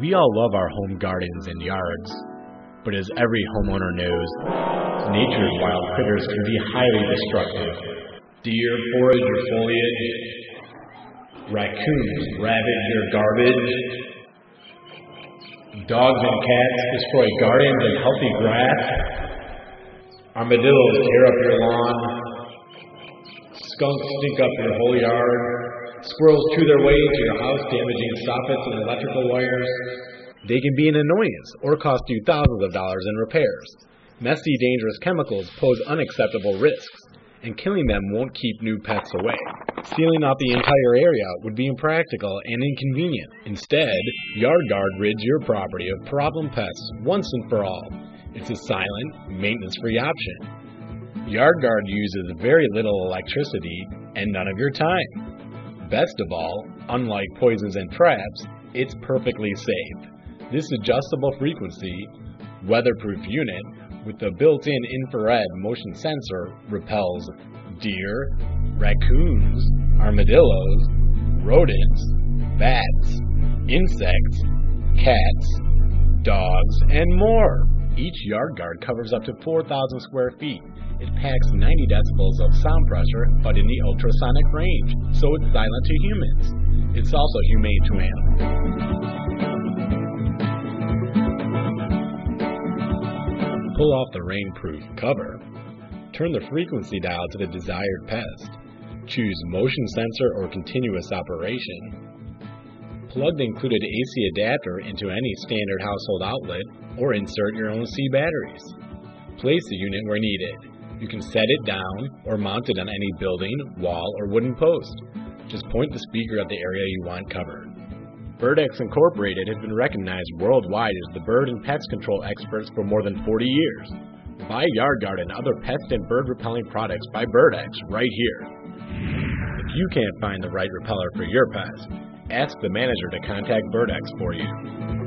We all love our home gardens and yards, but as every homeowner knows, nature's wild critters can be highly destructive. Deer forage your foliage, raccoons ravage your garbage, dogs and cats destroy gardens and healthy grass, armadillos tear up your lawn, skunks stink up your whole yard, squirrels chew their way into your house, damaging soffits and electrical wires. They can be an annoyance or cost you thousands of dollars in repairs. Messy, dangerous chemicals pose unacceptable risks, and killing them won't keep new pets away. Sealing off the entire area would be impractical and inconvenient. Instead, Yard Gard rids your property of problem pests once and for all. It's a silent, maintenance-free option. Yard Gard uses very little electricity and none of your time. Best of all, unlike poisons and traps, it's perfectly safe. This adjustable frequency, weatherproof unit with the built-in infrared motion sensor repels deer, raccoons, armadillos, rodents, bats, insects, cats, dogs, and more. Each Yard Gard covers up to 4,000 square feet. It packs 90 decibels of sound pressure, but in the ultrasonic range, so it's silent to humans. It's also humane to animals. Pull off the rainproof cover. Turn the frequency dial to the desired pest. Choose motion sensor or continuous operation. Plug the included AC adapter into any standard household outlet or insert your own C batteries. Place the unit where needed. You can set it down or mount it on any building, wall, or wooden post. Just point the speaker at the area you want covered. Birdex Incorporated has been recognized worldwide as the bird and pest control experts for more than 40 years. Buy Yard Gard and other pest and bird repelling products by Birdex right here. If you can't find the right repeller for your pest, ask the manager to contact Birdex for you.